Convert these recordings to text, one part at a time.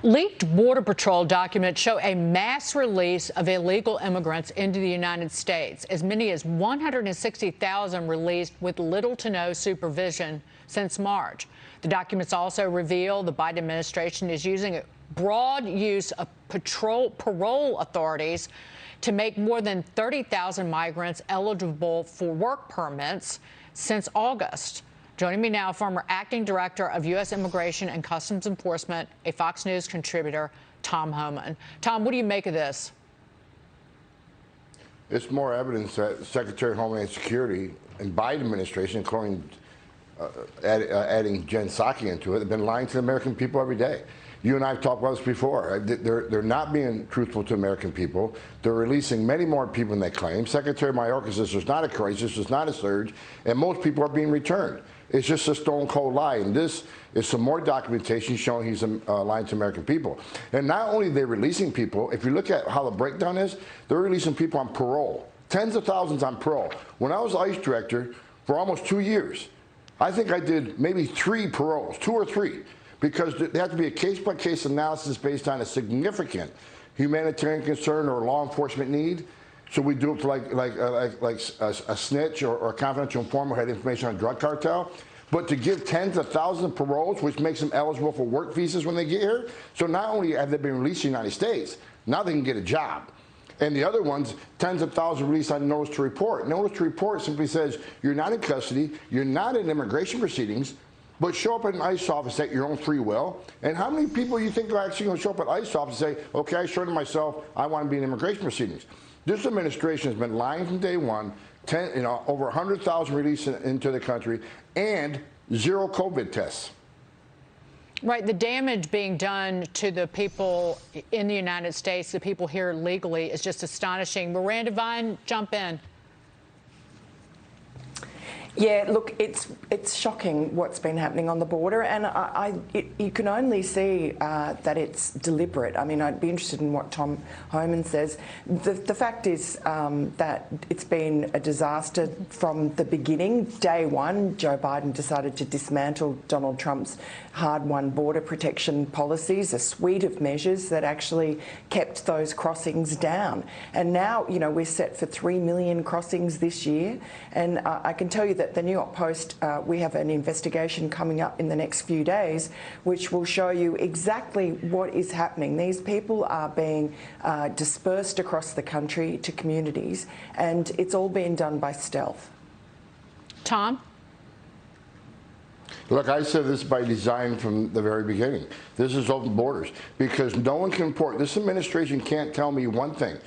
Leaked Border Patrol documents show a mass release of illegal immigrants into the United States. As many as 160,000 released with little to no supervision since March. The documents also reveal the Biden administration is using a broad use of parole authorities to make more than 30,000 migrants eligible for work permits since August. Joining me now, former acting director of U.S. Immigration and Customs Enforcement, a Fox News contributor, Tom Homan. Tom, what do you make of this? It's more evidence that Secretary of Homeland Security and Biden administration, including adding Jen Psaki into it, have been lying to the American people every day. You and I have talked about this before. They're not being truthful to American people. They're releasing many more people than they claim. Secretary Mayorkas says there's not a crisis, there's not a surge, and most people are being returned. It's just a stone cold lie. And this is some more documentation showing he's lying to American people. And not only are they releasing people, if you look at how the breakdown is, they're releasing people on parole. Tens of thousands on parole. When I was ICE director for almost 2 years, I think I did maybe 3 paroles, 2 or 3, because there has to be a case-by-case analysis based on a significant humanitarian concern or law enforcement need. So we do it for like a snitch or a confidential informant who had information on a drug cartel. But to give tens of thousands of paroles, which makes them eligible for work visas when they get here. So not only have they been released in the United States, now they can get a job. And the other ones, tens of thousands released on notice to report. Notice to report simply says you're not in custody, you're not in immigration proceedings, but show up at an ICE office at your own free will. And how many people you think are actually going to show up at ICE office and say, okay, I swear to myself, I want to be in immigration proceedings? This administration has been lying from day one. Over 100,000 released into the country and 0 COVID tests. Right, the damage being done to the people in the United States, the people here legally, is just astonishing. Miranda Vine, jump in. Yeah, look, it's shocking what's been happening on the border, and you can only see that it's deliberate. I mean, I'd be interested in what Tom Homan says. The fact is that it's been a disaster from the beginning. Day one, Joe Biden decided to dismantle Donald Trump's hard-won border protection policies, a suite of measures that actually kept those crossings down. And now, you know, we're set for 3 million crossings this year, and I can tell you that the New York Post, we have an investigation coming up in the next few days, which will show you exactly what is happening. These people are being dispersed across the country to communities, and it's all being done by stealth. Tom? Look, I said this by design from the very beginning. This is open borders because no one can report. This administration can't tell me one thing.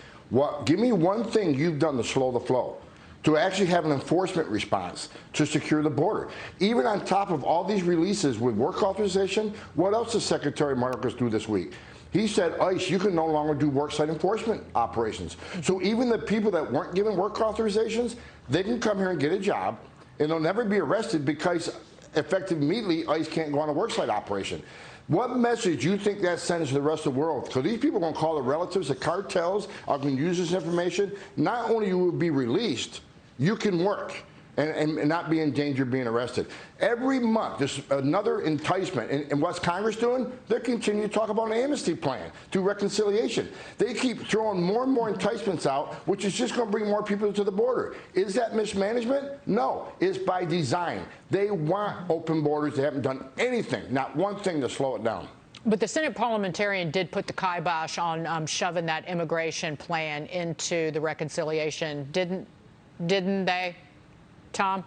Give me one thing you've done to slow the flow, to actually have an enforcement response to secure the border. Even on top of all these releases with work authorization, what else does Secretary Mayorkas do this week? He said, ICE, you can no longer do worksite enforcement operations. So even the people that weren't given work authorizations, they can come here and get a job, and they'll never be arrested because effective immediately, ICE can't go on a worksite operation. What message do you think that sends to the rest of the world? So these people are going to call the relatives, the cartels are going to use this information. Not only will you be released, you can work and not be in danger of being arrested. Every month, there's another enticement. And what's Congress doing? They're continuing to talk about an amnesty plan through reconciliation. They keep throwing more and more enticements out, which is just going to bring more people to the border. Is that mismanagement? No, it's by design. They want open borders. They haven't done anything, not one thing to slow it down. But the Senate parliamentarian did put the kibosh on shoving that immigration plan into the reconciliation, didn't they, Tom?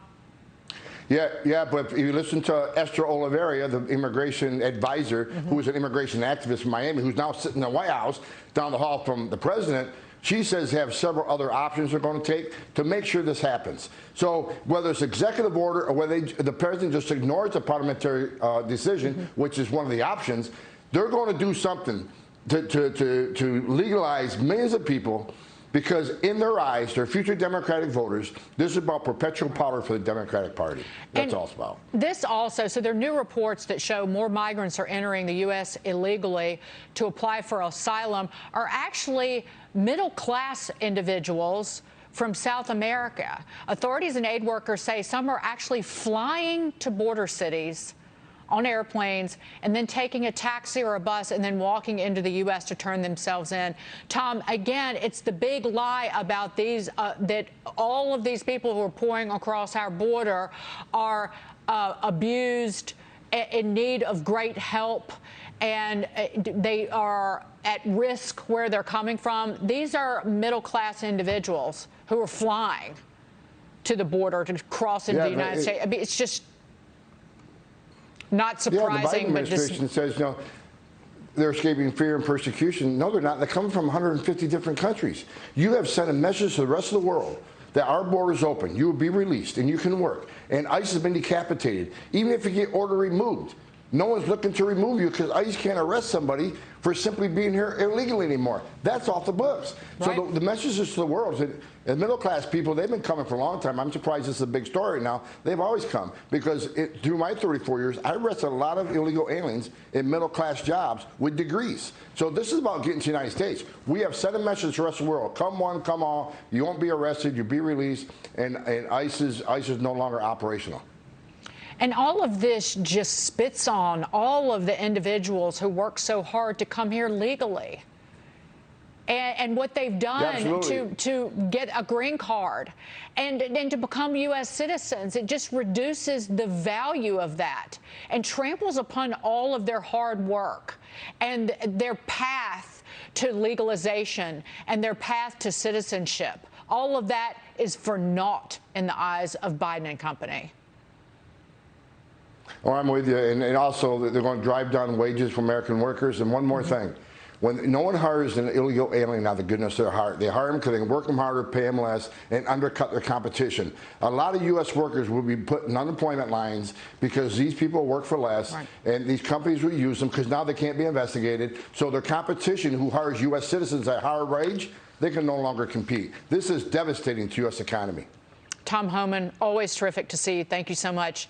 Yeah, but if you listen to Esther Oliveira, the immigration advisor, who is an immigration activist in Miami, who's now sitting in the White House down the hall from the president, she says they have several other options they're going to take to make sure this happens. So whether it's executive order or whether the president just ignores the parliamentary decision, which is one of the options, they're going to do something to legalize millions of people. Because in their eyes, they're future Democratic voters. This is about perpetual power for the Democratic Party. That's all it's about. This also, so there are new reports that show more migrants are entering the U.S. illegally to apply for asylum are actually middle-class individuals from South America. Authorities and aid workers say some are actually flying to border cities on airplanes and then taking a taxi or a bus and then walking into the U.S. to turn themselves in. Tom, again, it's the big lie about these, that all of these people who are pouring across our border are abused, in need of great help, and they are at risk where they're coming from. These are middle-class individuals who are flying to the border to cross into the United States. I mean, it's just not surprising. The Biden administration says, you know, they're escaping fear and persecution. No, they're not. They're coming from 150 different countries. You have sent a message to the rest of the world that our border is open. You will be released and you can work. And ICE has been decapitated. Even if you get order removed, no one's looking to remove you because ICE can't arrest somebody for simply being here illegally anymore. That's off the books. Right. So the message is to the world. And middle-class people, they've been coming for a long time. I'm surprised this is a big story now. They've always come because through my 34 years, I arrested a lot of illegal aliens in middle-class jobs with degrees. So this is about getting to the United States. We have sent a message to the rest of the world. Come one, come all. You won't be arrested. You'll be released. And ICE is no longer operational. And all of this just spits on all of the individuals who work so hard to come here legally. And what they've done to get a green card and to become U.S. citizens, it just reduces the value of that and tramples upon all of their hard work and their path to legalization and their path to citizenship. All of that is for naught in the eyes of Biden and company. Oh, I'm with you. And also, they're going to drive down wages for American workers. And one more thing. When no one hires an illegal alien out of the goodness of their heart, they hire them because they can work them harder, pay them less, and undercut their competition. A lot of U.S. workers will be put in unemployment lines because these people work for less, and these companies will use them because now they can't be investigated. So their competition, who hires U.S. citizens at higher wage, they can no longer compete. This is devastating to U.S. economy. Tom Homan, always terrific to see you. Thank you so much.